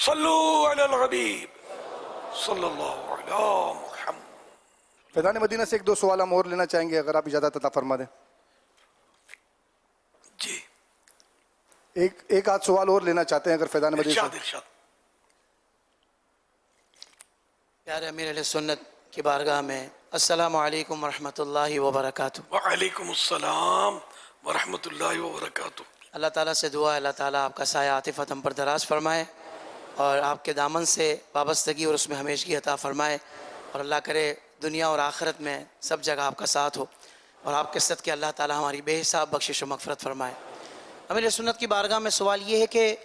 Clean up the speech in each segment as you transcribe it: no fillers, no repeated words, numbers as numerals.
صلو علی الحبیب صلی اللہ علی محمد. فیضان مدینہ سے ایک دو سوال ہم اور لینا چاہیں گے اگر آپ اجازت عطا فرما دیں. جی ایک آدھ سوال اور لینا چاہتے ہیں اگر فیضان مدینہ ارشاد سے. ارشاد. پیارے امیر علیہ سنت کی بارگاہ میں السلام علیکم ورحمۃ اللہ وبرکاتہ. وعلیکم السلام ورحمۃ اللہ وبرکاتہ. اللہ تعالیٰ سے دعا ہے اللہ تعالیٰ آپ کا سایہ عاطفت ہم پر دراز فرمائے اور آپ کے دامن سے وابستگی اور اس میں ہمیشگی عطا فرمائے، اور اللہ کرے دنیا اور آخرت میں سب جگہ آپ کا ساتھ ہو، اور آپ کے صدقے اللہ تعالیٰ ہماری بے حساب بخشش و مغفرت فرمائے. امیر سنت کی بارگاہ میں سوال یہ ہے کہ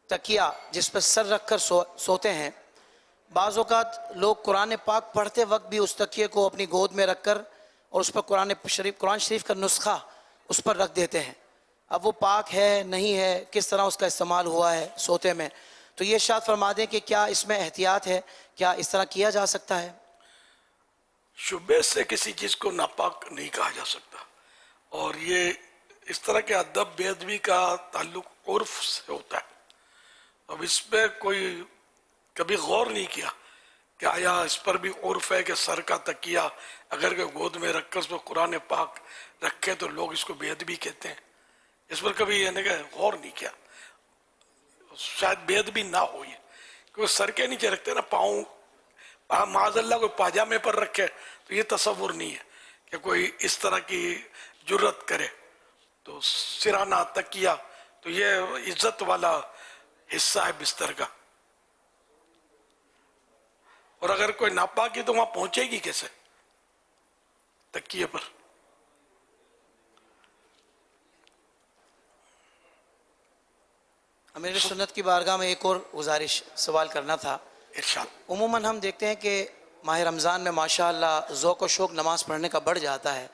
تکیہ جس پر سر رکھ کر سوتے ہیں، بعض اوقات لوگ قرآن پاک پڑھتے وقت بھی اس تکیے کو اپنی گود میں رکھ کر اور اس پر قرآن شریف کا نسخہ اس پر رکھ دیتے ہیں. اب وہ پاک ہے نہیں ہے، کس طرح اس کا استعمال ہوا ہے سوتے میں، تو یہ ارشاد فرما دیں کہ کیا اس میں احتیاط ہے، کیا اس طرح کیا جا سکتا ہے؟ شبہ سے کسی چیز کو ناپاک نہیں کہا جا سکتا، اور یہ اس طرح کے ادب بے ادبی کا تعلق عرف سے ہوتا ہے. اب اس پہ کوئی کبھی غور نہیں کیا کہ آیا اس پر بھی عرف ہے کہ سر کا تکیہ اگر کہ گود میں رکھ کر اس پر قرآن پاک رکھے تو لوگ اس کو بے ادبی کہتے ہیں. اس پر کبھی یعنی کہ غور نہیں کیا. شاید بے ادبی نہ ہو یہ، کیونکہ سر کے نیچے رکھتے نا، پاؤں معاذ اللہ کوئی پاجامے پر رکھے تو یہ تصور نہیں ہے کہ کوئی اس طرح کی جرت کرے. تو سرانہ تکیہ تو یہ عزت والا حصہ ہے بستر کا، اور اگر کوئی ناپاکی تو وہاں پہنچے گی کیسے تکیے پر. امیر سنت کی بارگاہ میں ایک اور گزارش سوال کرنا تھا. ارشاد. عموماً ہم دیکھتے ہیں کہ ماہ رمضان میں ماشاءاللہ ذوق و شوق نماز پڑھنے کا بڑھ جاتا ہے،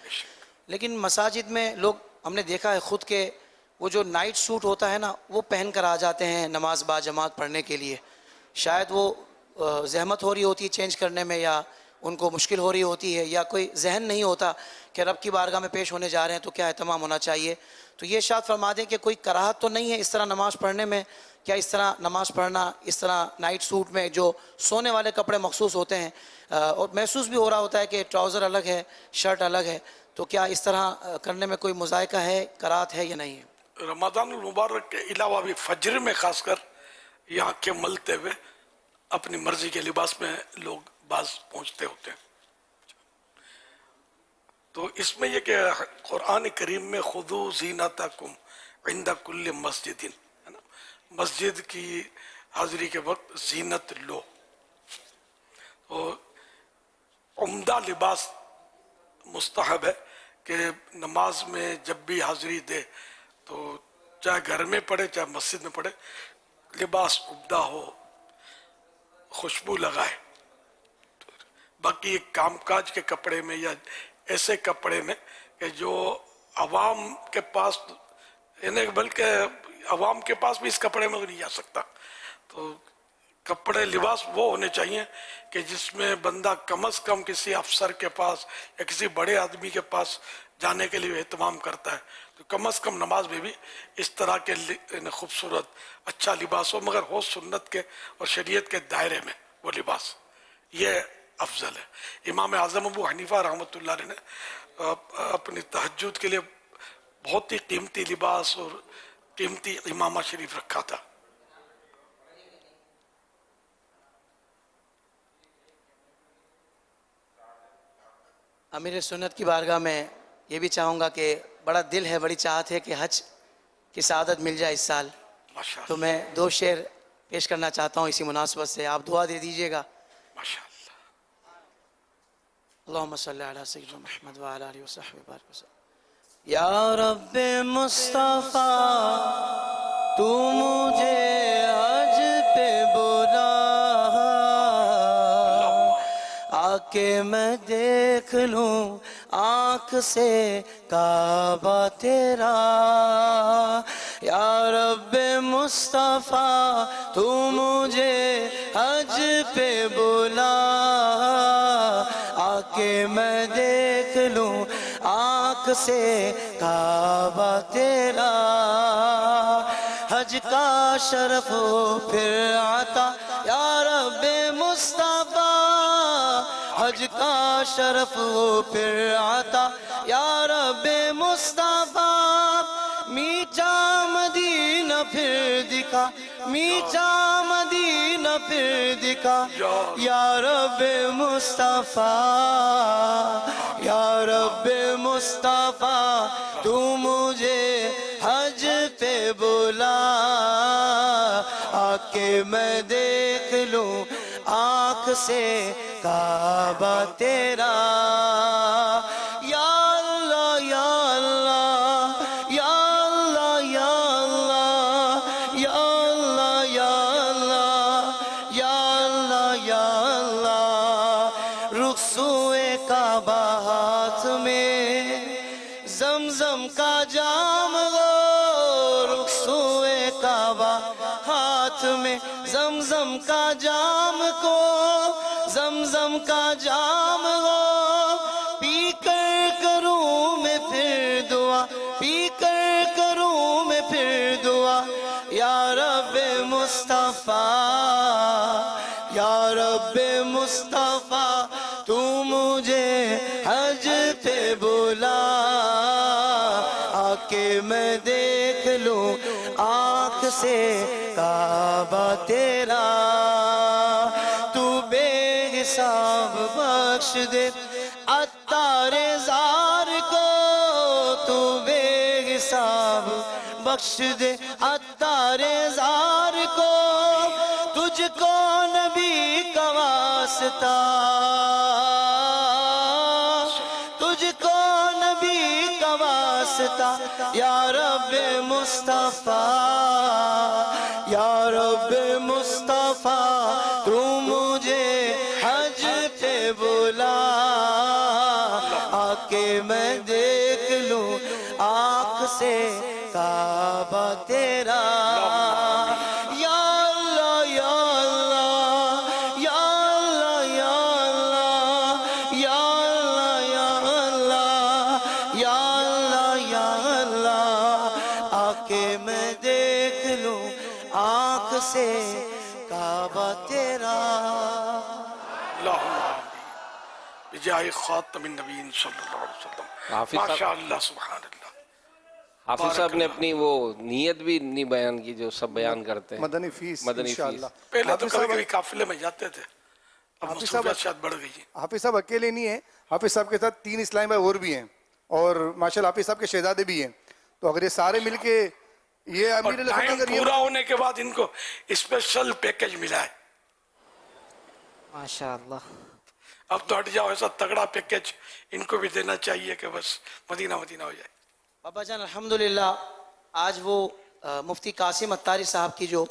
لیکن مساجد میں لوگ ہم نے دیکھا ہے خود کہ وہ جو نائٹ سوٹ ہوتا ہے نا وہ پہن کر آ جاتے ہیں نماز با جماعت پڑھنے کے لیے. شاید وہ زحمت ہو رہی ہوتی ہے چینج کرنے میں، یا ان کو مشکل ہو رہی ہوتی ہے، یا کوئی ذہن نہیں ہوتا کہ رب کی بارگاہ میں پیش ہونے جا رہے ہیں تو کیا اہتمام ہونا چاہیے. تو یہ ارشاد فرما دیں کہ کوئی کراہت تو نہیں ہے اس طرح نماز پڑھنے میں؟ کیا اس طرح نماز پڑھنا اس طرح نائٹ سوٹ میں جو سونے والے کپڑے مخصوص ہوتے ہیں، اور محسوس بھی ہو رہا ہوتا ہے کہ ٹراؤزر الگ ہے شرٹ الگ ہے، تو کیا اس طرح کرنے میں کوئی مذائقہ ہے، کراہت ہے یا نہیں ہے؟ رمضان المبارک کے علاوہ بھی فجر میں خاص کر یہ آنکھیں ملتے ہوئے اپنی مرضی کے لباس میں لوگ بعض پہنچتے ہوتے ہیں. تو اس میں یہ کہ قرآن کریم میں خذوا زینتکم عند کل مسجد، ہے نا، مسجد کی حاضری کے وقت زینت لو. تو عمدہ لباس مستحب ہے کہ نماز میں جب بھی حاضری دے تو چاہے گھر میں پڑھے چاہے مسجد میں پڑھے لباس عمدہ ہو، خوشبو لگائے. باقی کام کاج کے کپڑے میں یا ایسے کپڑے میں کہ جو عوام کے پاس، یعنی بلکہ عوام کے پاس بھی اس کپڑے میں نہیں جا سکتا، تو کپڑے لباس وہ ہونے چاہیے کہ جس میں بندہ کم از کم کسی افسر کے پاس یا کسی بڑے آدمی کے پاس جانے کے لیے اہتمام کرتا ہے، تو کم از کم نماز میں بھی اس طرح کے خوبصورت اچھا لباس ہو، مگر ہو سنت کے اور شریعت کے دائرے میں وہ لباس، یہ افضل ہے. امام اعظم ابو حنیفہ رحمۃ اللہ علیہ نے اپنی تہجد کے لیے بہت ہی قیمتی لباس اور قیمتی امامہ شریف رکھا تھا. امیر سنت کی بارگاہ میں یہ بھی چاہوں گا کہ بڑا دل ہے، بڑی چاہت ہے کہ حج کی سعادت مل جائے اس سال، ماشاء تو اللہ میں دو شعر پیش کرنا چاہتا ہوں اسی مناسبت سے، آپ دعا دے دیجیے گا. ماشاء اللہ. اللہم صلی علی سیدنا محمد وعلی آلہ وصحبہ وبارک وسلم. یا رب مصطفیٰ تو مجھے حج پہ بلا، آ کے میں دیکھ لوں آنکھ سے کعبہ تیرا. یا رب مصطفیٰ تو مجھے حج پہ بلا، آ کے میں دیکھ لوں آنکھ سے کعبہ تیرا. حج کا شرف ہو پھر عطا یا رب مصطفیٰ، حج کا شرف ہو پھر عطا یا رب مصطفیٰ، میٹھا مدینہ پھر دکھا، میٹھا مدینہ پھر دکھا یا رب مصطفیٰ، یا رب مصطفیٰ، تو مجھے حج پہ بلا، آ کے میں دیکھ لوں آنکھ سے کعبہ تیرا، یا اللہ یا اللہ یا اللہ یا اللہ یا اللہ یا اللہ یا اللہ یا اللہ، رخسوئے کعبہ ہاتھ میں زمزم کا جام لو، رخسوئے کعبہ ہاتھ میں زمزم کا جام کو، زمزم کا جام لو، پی کر کروں میں پھر دعا، پی کر کروں میں پھر دعا یا رب مصطفیٰ، یا رب مصطفیٰ، تو مجھے حج پہ بلا، آ کے میں دیکھ لوں آنکھ سے کعبہ تیرا، تو بے حساب بخش دے عطار زار کو، تو بے حساب بخش دے عطار زار کو، تجھ کو نبی کا واسطہ، تجھ کو نبی کا واسطہ یا رب مصطفیٰ، یا رب مصطفیٰ، تو مجھے حج پہ بلا، آ کے میں دیکھ لوں آنکھ سے کعبہ تیرا، یا اللہ یا اللہ یا اللہ یا اللہ یا اللہ یا اللہ یا اللہ، آ کے میں دیکھ لوں آنکھ سے کعبہ تیرا، اللہم آمین بجائے خاتم النبیین صلی اللہ علیہ وسلم، حافظ صاحب- ماشاء اللہ سبحان اللہ۔ حافظ صاحب نے اپنی وہ نیت بھی نہیں بیان کی جو سب بیان کرتے ہیں، مدنی فیس مدنی انشاءاللہ۔ پہلے تو حافظ کبھی صاحب- کبھی قافلے میں جاتے تھے، اب حافظ صاحب- مصروفیات شاید بڑھ گئی ہیں۔ حافظ صاحب اکیلے نہیں ہیں، حافظ صاحب کے ساتھ 3 اسلامی بھائی اور بھی ہیں، اور ماشاءاللہ حافظ صاحب کے شہزادے بھی ہیں، تو اگر یہ سارے مل کے یہ اور امیر علیہ ٹائم اگر یہ پورا ہونے کے بعد ان کو اسپیشل پیکج ملا ہے، ماشاءاللہ۔ اب تو ہٹ جاؤ، ایسا تگڑا پیکج ان کو بھی دینا چاہیے کہ بس مدینہ مدینہ ہو جائے۔ بابا جان الحمدللہ آج وہ مفتی قاسم اتاری صاحب کی جو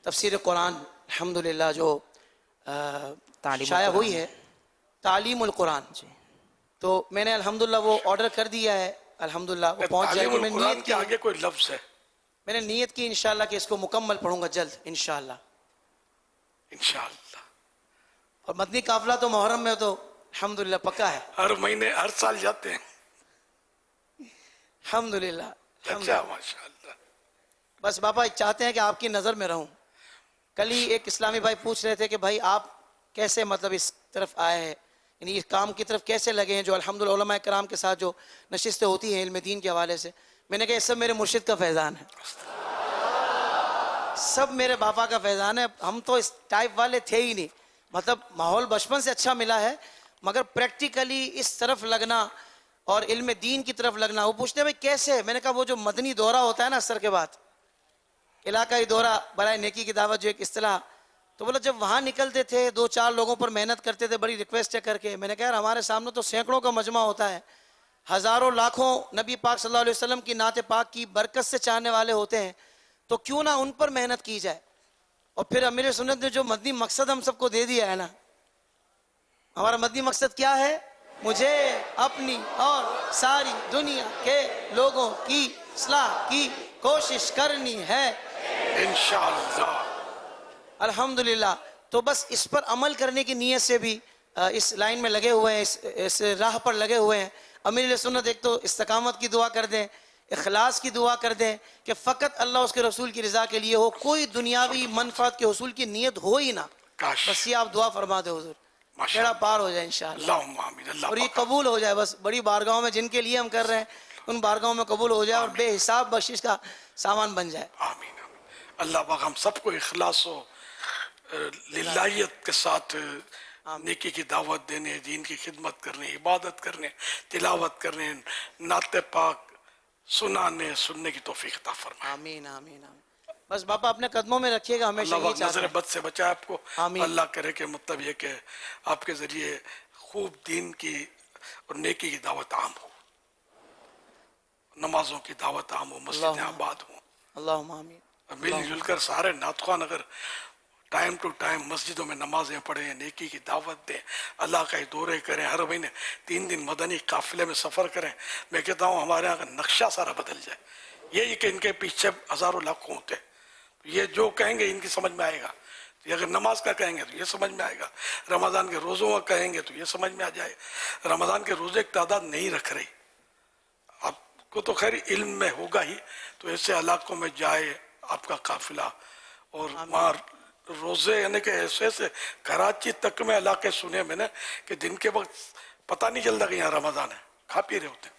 تفسیر قرآن الحمدللہ جو شائع ہوئی ہے، تعلیم القرآن، تو میں نے الحمدللہ وہ آرڈر کر دیا ہے، الحمدللہ وہ پہنچ جائے تعلیم گی۔ میں القرآن نیت کے کی، آگے کوئی لفظ ہے؟ میں نے نیت کی انشاءاللہ کہ اس کو مکمل پڑھوں گا جلد انشاءاللہ، انشاءاللہ اور مدنی قافلہ تو محرم میں تو الحمدللہ پکا ہے، ہر مہینے ہر سال جاتے ہیں۔ الحمدللہ اچھا الحمدللہ۔ ماشاءاللہ۔ بس بابا چاہتے ہیں کہ آپ کی نظر میں رہوں۔ کل ہی ایک اسلامی بھائی پوچھ رہے تھے کہ بھائی آپ کیسے مطلب اس طرف آئے ہیں، یعنی اس کام کی طرف کیسے لگے ہیں جو الحمدللہ علماء کرام کے ساتھ جو نشستیں ہوتی ہیں علم دین کے حوالے سے۔ میں نے کہا یہ سب میرے مرشد کا فیضان ہے، سب میرے باپا کا فیضان ہے، ہم تو اس ٹائپ والے تھے ہی نہیں، مطلب ماحول بچپن سے اچھا ملا ہے، مگر پریکٹیکلی اس طرف لگنا اور علم دین کی طرف لگنا۔ وہ پوچھتے ہیں بھائی کیسے؟ میں نے کہا وہ جو مدنی دورہ ہوتا ہے نا اثر کے بعد، علاقائی دورہ برائے نیکی کی دعوت جو ایک اصطلاح، تو بولا جب وہاں نکلتے تھے 2-4 لوگوں پر محنت کرتے تھے بڑی ریکویسٹ کر کے، میں نے کہا یار ہمارے سامنے تو سینکڑوں کا مجمع ہوتا ہے، ہزاروں لاکھوں نبی پاک صلی اللہ علیہ وسلم کی نعت پاک کی برکت سے چاہنے والے ہوتے ہیں، تو کیوں نہ ان پر محنت کی جائے۔ اور پھر امیر سنت نے جو مدنی مقصد ہم سب کو دے دیا ہے نا، ہمارا مدنی مقصد کیا ہے؟ مجھے اپنی اور ساری دنیا کے لوگوں کی اصلاح کی کوشش کرنی ہے انشاءاللہ الحمدللہ۔ تو بس اس پر عمل کرنے کی نیت سے بھی اس لائن میں لگے ہوئے ہیں، اس راہ پر لگے ہوئے ہیں۔ امیر سنت ایک تو استقامت کی دعا کر دیں، اخلاص کی دعا کر دیں کہ فقط اللہ اس کے رسول کی رضا کے لیے ہو, کوئی دنیاوی منفعت کے حصول کی نیت ہو ہی نہ. کاش. بس یہ آپ دعا فرما دیں حضور, ماشاء بیڑا پار ہو جائے انشاءاللہ, اللہم آمین. اللہ اور یہ پاک قبول ہو جائے. بس بڑی بارگاہوں میں جن کے لیے ہم کر رہے ہیں ان بارگاہوں میں قبول ہو جائے اور بے حساب بخشش کا سامان بن جائے. آمین آمین. اللہ پاک ہم سب کو اخلاص و للہیت کے ساتھ نیکی کی دعوت دینے, دین کی خدمت کرنے, عبادت کرنے, تلاوت کرنے, نعت پاک سننے کی توفیق عطا فرمائے. آمین آمین آمین. بس باپا اپنے قدموں میں رکھیے گا, ہمیشہ اللہ یہ پاک چاہتے نظر ہیں. بد سے بچائے آپ کو. آمین. اللہ کرے کہ مطلب یہ کہ آپ کے ذریعے خوب دین کی اور نیکی کی دعوت عام ہو, نمازوں کی دعوت عام ہو, مسجدیں اللہم آباد ہوں. اللہم آمین. مل جل کر سارے نعت خوان اگر ٹائم ٹو ٹائم مسجدوں میں نمازیں پڑھیں, نیکی کی دعوت دیں, اللہ کا دورے کریں, ہر مہینے 3 دن مدنی قافلے میں سفر کریں, میں کہتا ہوں ہمارے یہاں کا نقشہ سارا بدل جائے. یہی کہ ان کے پیچھے ہزاروں لاکھوں ہوتے ہیں, یہ جو کہیں گے ان کی سمجھ میں آئے گا. یہ اگر نماز کا کہیں گے تو یہ سمجھ میں آئے گا, رمضان کے روزوں کا کہیں گے تو یہ سمجھ میں آ جائے. رمضان کے روزے کی تعداد نہیں رکھ رہی, آپ کو تو خیر علم میں ہوگا ہی, تو ایسے علاقوں میں جائے آپ کا قافلہ, اور وہاں روزے یعنی کہ ایسے ایسے کراچی تک میں علاقے سنے میں نے کہ دن کے وقت پتہ نہیں چلتا کہ یہاں رمضان ہے, کھا پی رہے ہوتے,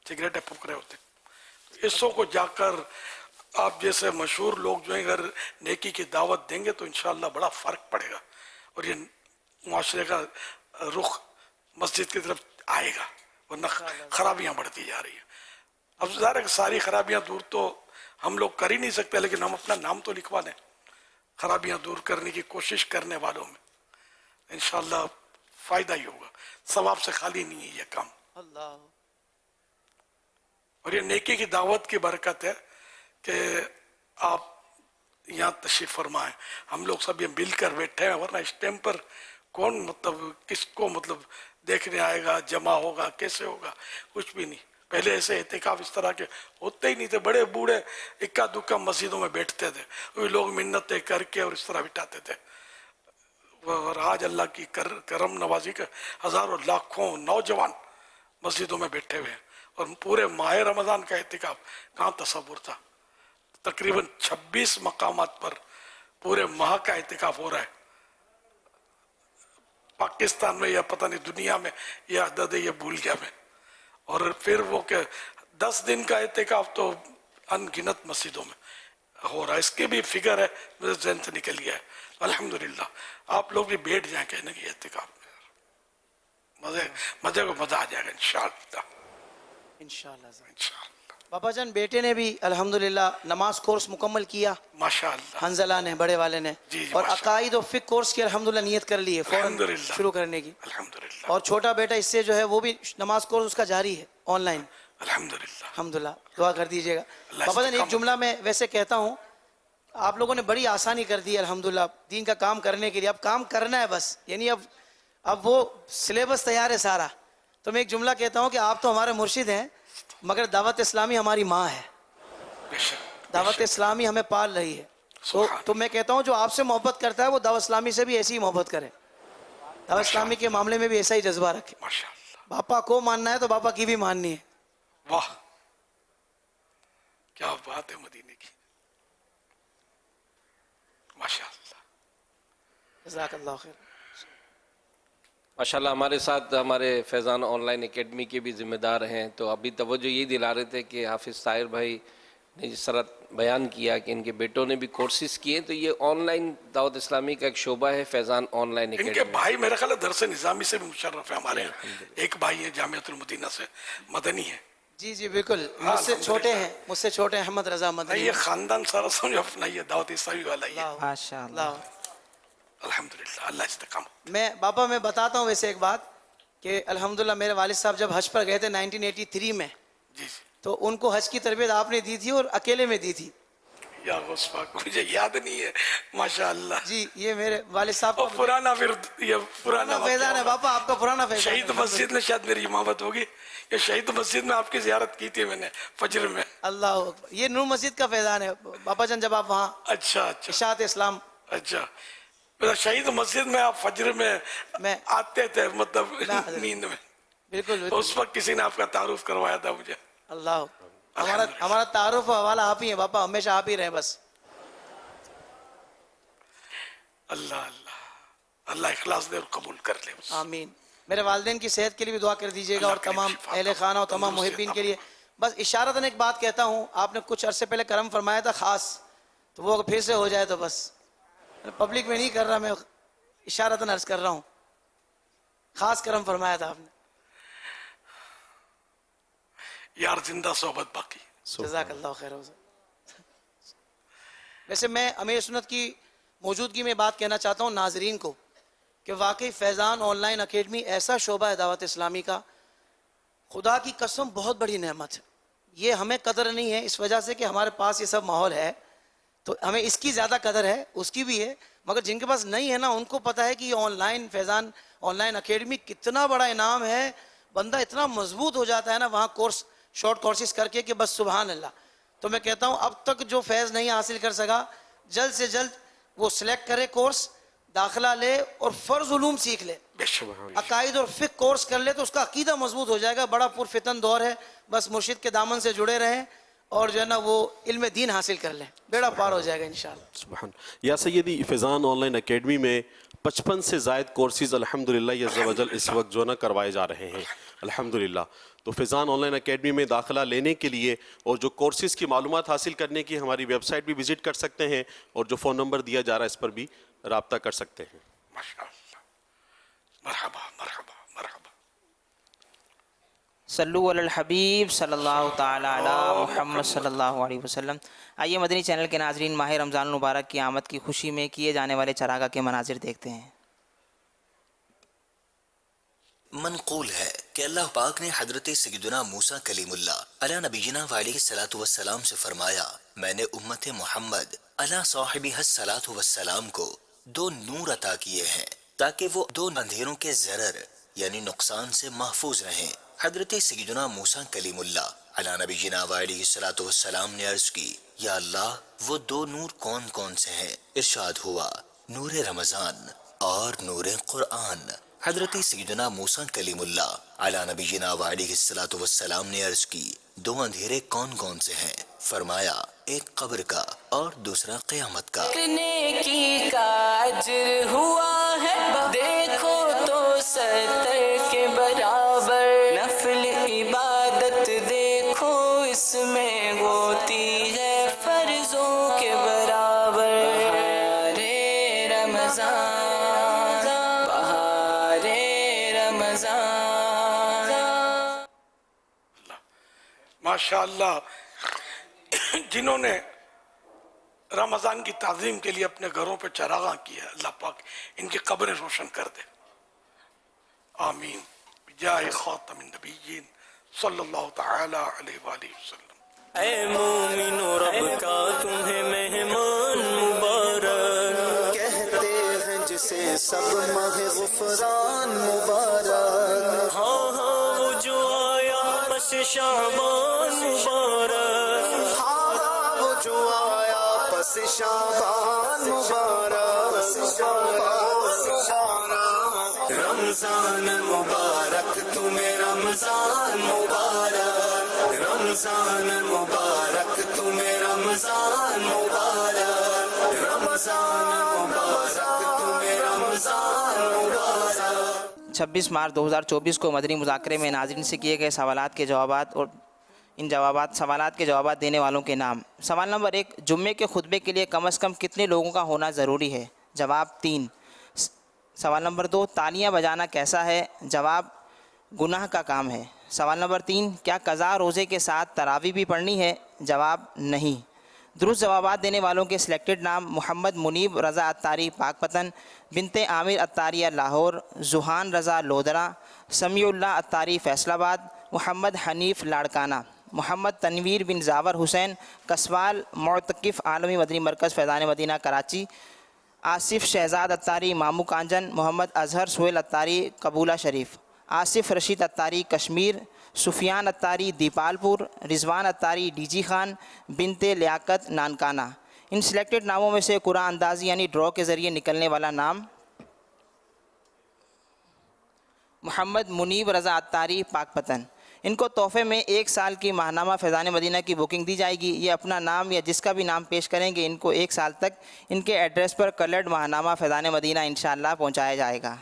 سگریٹیں پھونک رہے ہوتے. اسوں کو جا کر آپ جیسے مشہور لوگ جو ہیں اگر نیکی کی دعوت دیں گے تو انشاءاللہ بڑا فرق پڑے گا, اور یہ معاشرے کا رخ مسجد کی طرف آئے گا, ورنہ خرابیاں بڑھتی جا رہی ہیں. اب ظاہر ہے کہ ساری خرابیاں دور تو ہم لوگ کر ہی نہیں سکتے, لیکن ہم اپنا نام تو لکھوا دیں خرابیاں دور کرنے کی کوشش کرنے والوں میں. انشاءاللہ فائدہ ہی ہوگا, ثواب سے خالی نہیں ہے یہ کام. اللہ. اور یہ نیکی کی دعوت کی برکت ہے کہ آپ یہاں تشریف فرمائیں, ہم لوگ سب یہ مل کر بیٹھے ہیں, ورنہ اس ٹائم پر کون مطلب کس کو مطلب دیکھنے آئے گا, جمع ہوگا, کیسے ہوگا, کچھ بھی نہیں. پہلے ایسے اعتکاف اس طرح کے ہوتے ہی نہیں تھے, بڑے بوڑھے اکا دکا مسجدوں میں بیٹھتے تھے, وہ لوگ منتیں کر کے اور اس طرح بٹھاتے تھے. اور آج اللہ کی کرم نوازی کے ہزاروں لاکھوں نوجوان مسجدوں میں بیٹھے ہوئے ہیں, اور پورے ماہ رمضان کا اعتکاف کہاں تصور تھا. تقریباً 26 مقامات پر پورے ماہ کا اعتکاف ہو رہا ہے. پاکستان میں یا پتہ نہیں دنیا میں یہ عدد ہے, یہ بھول گیا میں. اور پھر وہ کہ 10 دن کا اعتکاف تو ان گنت مسجدوں میں ہو رہا ہے. اس کی بھی فگر ہے, میرے ذہن سے نکل گیا ہے. الحمدللہ آپ لوگ بھی بیٹھ جائیں کہنے کی اعتکاف میں, مزے کو مزہ آ جائے گا انشاءاللہ. انشاءاللہ. انشاءاللہ باپا جان بیٹے نے بھی الحمدللہ نماز کورس مکمل کیا, ماشاءاللہ. حنزلہ نے بڑے والے نے, جی جی اور ماشاءاللہ. عقائد و فقہ کورس کی الحمدللہ نیت کر لی ہے فوراً الحمدللہ. شروع کرنے کی. الحمدللہ اور چھوٹا بیٹا اس سے جو ہے وہ بھی نماز کورس اس کا جاری ہے آن لائن. الحمدللہ. الحمدللہ دعا کر دیجیے گا. اللہ باپا جان ایک استقامت. جملہ میں ویسے کہتا ہوں, آپ لوگوں نے بڑی آسانی کر دی ہے الحمدللہ دین کا کام کرنے کے لیے. اب کام کرنا ہے بس, یعنی اب وہ سلیبس تیار ہے سارا. تو میں ایک جملہ کہتا ہوں کہ آپ تو ہمارے مرشد ہیں, مگر دعوت اسلامی ہماری ماں ہے. بے شک دعوت اسلامی ہمیں پال رہی ہے. سبحان تو میں کہتا ہوں جو آپ سے محبت کرتا ہے وہ دعوت اسلامی سے بھی ایسی ہی محبت کرے, دعوت اسلامی کے معاملے میں بھی ایسا ہی جذبہ رکھے. ماشاءاللہ. باپا کو ماننا ہے تو باپا کی بھی ماننی ہے. واہ کیا بات ہے مدینے کی, ماشاءاللہ. جزاک اللہ خیر. ماشاءاللہ ہمارے ساتھ ہمارے فیضان آن لائن اکیڈمی کے بھی ذمہ دار ہیں. تو ابھی توجہ یہ دلا رہے تھے کہ حافظ طاہر بھائی نے جس طرح بیان کیا کہ ان کے بیٹوں نے بھی کورسز کیے, تو یہ آن لائن دعوت اسلامی کا ایک شعبہ ہے فیضان آن لائن ان کے اکیڈمی. بھائی میرا خیال ہے درس نظامی سے بھی مشرف ہے ہمارے یہاں. ایک بھائی ہے جامعۃ المدینہ سے, مدنی ہے. جی جی بالکل, مجھ سے چھوٹے ہیں, مجھ سے چھوٹے ہیں احمد رضا نہیں مدنی. یہ خاندان سارا سمجھو اپنا, یہ دعوت اسلامی والا ہی ہے. اللہ. الحمدللہ. اللہ استقامت. میں باپا میں بتاتا ہوں ویسے ایک بات کہ الحمدللہ میرے والد صاحب جب حج پر گئے تھے 1983 میں, جی جی تو ان کو حج کی تربیت آپ نے دی تھی اور اکیلے میں دی تھی. یا غوث پاک مجھے یاد نہیں ہے ماشاءاللہ. جی یہ میرے والد صاحب اور کا پرانا پھر یہ پرانا فیضان ہے باپا, آپ کا پرانا فیضان. شہید مسجد میں شاید میری امامت ہوگی, یہ شہید مسجد میں آپ کی زیارت کی تھی میں نے فجر میں. اللہ اکبر. یہ نور مسجد کا فیضان ہے باپا جان, جب آپ وہاں اچھا اچھا اشاعت اسلام. اچھا. شہید مسجد میں آپ فجر میں میں آتے تھے مطلب نیند میں, بالکل تو اس وقت کسی نے آپ کا تعارف کروایا تھا مجھے. اللہ ہمارا تعارف و حوالہ آپ ہی ہیں باپا, ہمیشہ آپ ہی رہیں بس. اللہ اللہ اللہ اخلاص دے اور قبول کر لے بس. آمین. میرے والدین کی صحت کے لیے بھی دعا کر دیجیے گا, اور اللہ کریم تمام شفا اہل عطا خانہ اور تمام تندرستی محبین عطا کے لیے. بس اشارتاً ایک بات کہتا ہوں, آپ نے کچھ عرصے پہلے کرم فرمایا تھا خاص, تو وہ پھر سے ہو جائے تو بس. پبلک میں نہیں کر رہا, میں اشارتاً عرض کر رہا ہوں, خاص کرم فرمایا تھا آپ نے. یار زندہ صحبت باقی. جزاک اللہ خیر. ویسے میں امیر سنت کی موجودگی میں بات کہنا چاہتا ہوں ناظرین کو کہ واقعی فیضان آن لائن اکیڈمی ایسا شعبہ ہے دعوت اسلامی کا, خدا کی قسم بہت بڑی نعمت ہے. یہ ہمیں قدر نہیں ہے اس وجہ سے کہ ہمارے پاس یہ سب ماحول ہے, تو ہمیں اس کی زیادہ قدر ہے, اس کی بھی ہے, مگر جن کے پاس نہیں ہے نا ان کو پتہ ہے کہ یہ on line Faizan on line academy کتنا بڑا انعام ہے. بندہ اتنا مضبوط ہو جاتا ہے نا وہاں کورس شارٹ کورسز کر کے کہ بس سبحان اللہ. تو میں کہتا ہوں اب تک جو فیض نہیں حاصل کر سکا جلد سے جلد وہ سلیکٹ کرے کورس, داخلہ لے اور فرض علوم سیکھ لے, بے شک. عقائد اور فقہ کورس کر لے تو اس کا عقیدہ مضبوط ہو جائے گا. بڑا پرفتن دور ہے, بس مرشد کے دامن سے جڑے رہیں اور جو ہے نا وہ علم دین حاصل کر لیں, بیڑا پار ہو جائے گا انشاءاللہ. سبحان. یا سیدی فیضان آن لائن اکیڈمی میں 55 سے زائد کورسز الحمدللہ عز و جل اس وقت جو ہے نا کروائے جا رہے ہیں الحمدللہ. تو فیضان آن لائن اکیڈمی میں داخلہ لینے کے لیے اور جو کورسز کی معلومات حاصل کرنے کی ہماری ویب سائٹ بھی وزٹ کر سکتے ہیں, اور جو فون نمبر دیا جا رہا ہے اس پر بھی رابطہ کر سکتے ہیں. ماشاءاللہ. مرحبا مرحبا مرحبا. صلو علی الحبیب صلی اللہ تعالی علی محمد صلی اللہ علیہ وسلم. آئیے مدنی چینل کے ناظرین ماہ رمضان المبارک کی آمد کی خوشی میں کیے جانے والے چراغاہ کے مناظر دیکھتے ہیں. منقول ہے کہ اللہ پاک نے حضرت سیدنا موسیٰ کلیم اللہ علیہ نبینا وعلیہ الصلوۃ والسلام سے فرمایا, میں نے امت محمد علی صاحبہ الصلوۃ والسلام کو 2 نور عطا کیے ہیں تاکہ وہ 2 اندھیروں کے ضرر یعنی نقصان سے محفوظ رہیں. حضرت سیدنا موسیٰ کلیم اللہ علیہ نبینا وعلیہ الصلوۃ والسلام نے عرض کی, یا اللہ وہ 2 نور کون کون سے ہیں؟ ارشاد ہوا, نور رمضان اور نور قرآن. حضرت سیدنا موسیٰ کلیم اللہ علی نبینا وعلیہ الصلوۃ والسلام نے عرض کی, 2 اندھیرے کون کون سے ہیں؟ فرمایا, ایک قبر کا اور دوسرا قیامت کا. نیکی کا اجر ہوا ہے دیکھو تو 70 کے برابر, نفل عبادت دیکھو اس میں ہوتی ہے فرضوں کے برابر. بہارے رمضان بہارے رمضان. ماشاءاللہ. جنہوں نے رمضان کی تعظیم کے لیے اپنے گھروں پہ چراغاں کیا, اللہ پاک ان کی قبریں روشن کر دے. آمین. بجاہ خاتم النبیین صلی اللہ تعالی علیہ وآلہ وسلم. اے مومن رب کا تمہیں مہمان مبارک, کہتے ہیں جسے سب ماہ غفران مبارک. ہاں ہاں وہ جو آیا پس شعبان مبارک, ہاں وہ جو آیا پس شعبان مبارک. رمضان مبارک تمہیں رمضان مبارک, رمضان مبارک تمہیں رمضان مبارک, رمضان مبارک تمہیں رمضان مبارک. 26 مارچ 2024 کو مدنی مذاکرے میں ناظرین سے کیے گئے سوالات کے جوابات اور ان سوالات کے جوابات دینے والوں کے نام. سوال نمبر 1, جمعے کے خطبے کے لیے کم از کم کتنے لوگوں کا ہونا ضروری ہے؟ جواب 3. سوال نمبر 2, تالیاں بجانا کیسا ہے؟ جواب گناہ کا کام ہے. سوال نمبر 3, کیا قضا روزے کے ساتھ تراویح بھی پڑھنی ہے؟ جواب نہیں. درست جوابات دینے والوں کے سلیکٹڈ نام: محمد منیب رضا عطاری پاک پتن, بنت عامر عطاریہ لاہور, زحان رضا لودرا, سمیع اللہ عطاری فیصل آباد, محمد حنیف لاڑکانہ, محمد تنویر بن زاور حسین کسوال معتکف عالمی مدنی مرکز فیضان مدینہ کراچی, آصف شہزاد عطاری مامو کانجن, محمد اظہر سہیل عطاری قبولہ شریف, آصف رشید عطاری کشمیر, سفیان عطاری دیپال پور, رضوان عطاری ڈی جی خان, بنت لیاقت نانکانہ. ان سلیکٹڈ ناموں میں سے قرآن اندازی یعنی ڈرا کے ذریعے نکلنے والا نام محمد منیب رضا عطاری پاک پتن. ان کو تحفے میں 1 سال کی ماہنامہ فیضان مدینہ کی بکنگ دی جائے گی. یہ اپنا نام یا جس کا بھی نام پیش کریں گے ان کو 1 سال تک ان کے ایڈریس پر کلرڈ ماہنامہ فیضان مدینہ انشاءاللہ پہنچایا جائے گا.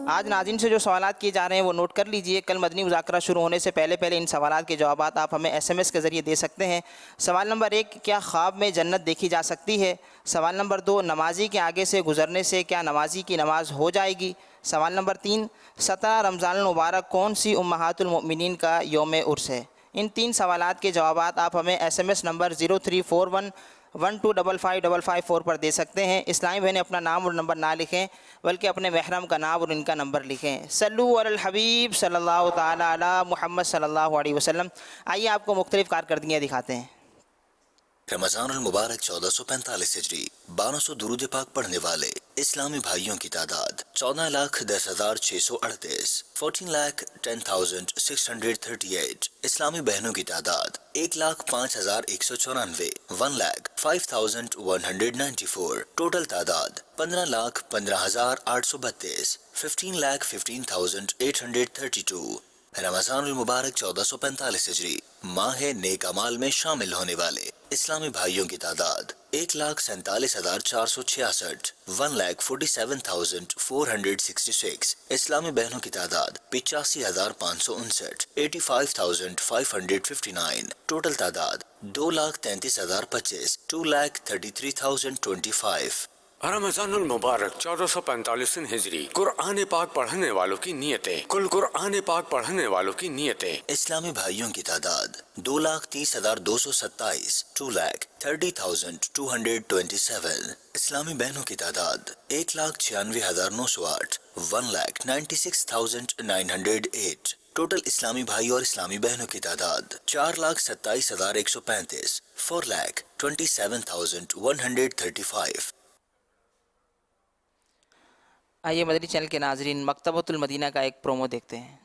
آج ناظرین سے جو سوالات کیے جا رہے ہیں وہ نوٹ کر لیجئے. کل مدنی مذاکرہ شروع ہونے سے پہلے ان سوالات کے جوابات آپ ہمیں SMS کے ذریعے دے سکتے ہیں. سوال نمبر 1, کیا خواب میں جنت دیکھی جا سکتی ہے؟ سوال نمبر 2, نمازی کے آگے سے گزرنے سے کیا نمازی کی نماز ہو جائے گی؟ سوال نمبر 3, 17 رمضان المبارک کون سی امہات المؤمنین کا یوم عرس ہے؟ ان 3 سوالات کے جوابات آپ ہمیں SMS نمبر 0341125555 پر دے سکتے ہیں. اسلامی بہنیں اپنا نام اور نمبر نہ لکھیں بلکہ اپنے محرم کا نام اور ان کا نمبر لکھیں. صلو علی الحبیب صلی اللہ تعالی علی محمد صلی اللہ علیہ وسلم. آئیے آپ کو مختلف کارکردگیاں دکھاتے ہیں. رمضان المبارک 1445 ہجری 1200 درود پاک پڑھنے والے اسلامی بھائیوں کی تعداد 14,10,638. 14,10,638. اسلامی بہنوں کی تعداد 1,05,194. 1,05,194. ٹوٹل تعداد 15,15,832. 15,15,832. رمضان المبارک 1445 ہجری ماہ نیک اعمال میں شامل ہونے والے اسلامی بھائیوں کی تعداد 1,47,466. 1,47,466. اسلامی بہنوں کی تعداد 85,559. 85,559. ٹوٹل تعداد 2,33,025. 2,33,025. رمضان المبارک 1445 ہجری قرآن پاک پڑھنے والوں کی نیتیں. کل قرآن پاک پڑھنے والوں کی نیتیں. اسلامی بھائیوں کی تعداد 2,30,227. 2,30,227. اسلامی بہنوں کی تعداد 1,96,908. 1,96,908. ٹوٹل اسلامی بھائی اور اسلامی بہنوں کی تعداد 4,27,135. 4,27,135. آئیے مدنی چینل کے ناظرین مکتبۃ المدینہ کا ایک پرومو دیکھتے ہیں.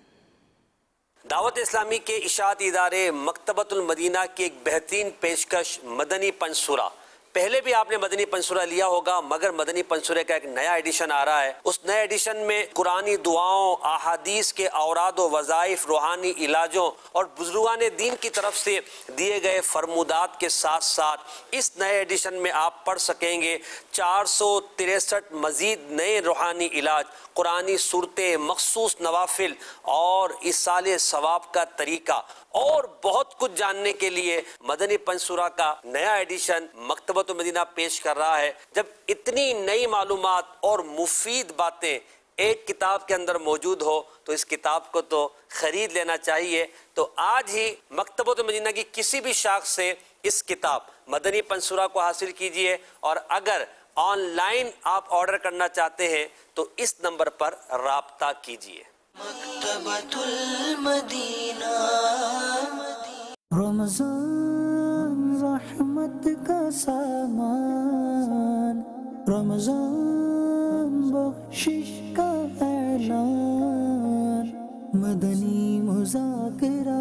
دعوت اسلامی کے اشاعتی ادارے مکتبۃ المدینہ کی ایک بہترین پیشکش مدنی پنسورہ. پہلے بھی آپ نے مدنی پنسورہ لیا ہوگا مگر مدنی پنسورے کا ایک نیا ایڈیشن آ رہا ہے. اس نئے ایڈیشن میں قرآنی دعاؤں، احادیث کے اوراد و وظائف، روحانی علاجوں اور بزرگان دین کی طرف سے دیے گئے فرمودات کے ساتھ ساتھ اس نئے ایڈیشن میں آپ پڑھ سکیں گے 463 مزید نئے روحانی علاج، قرآنی صورتیں، مخصوص نوافل اور ایصال ثواب کا طریقہ اور بہت کچھ جاننے کے لیے مدنی پنسورہ کا نیا ایڈیشن مکتبۃ المدینہ پیش کر رہا ہے. جب اتنی نئی معلومات اور مفید باتیں ایک کتاب کے اندر موجود ہو تو اس کتاب کو تو خرید لینا چاہیے. تو آج ہی مکتبۃ المدینہ کی کسی بھی شاخ سے اس کتاب مدنی پنسورہ کو حاصل کیجئے اور اگر آن لائن آپ آرڈر کرنا چاہتے ہیں تو اس نمبر پر رابطہ کیجئے. مکتبۃ المدینہ. رمضان رحمت کا سامان، رمضان بخشش کا اعلان، مدنی مذاکرہ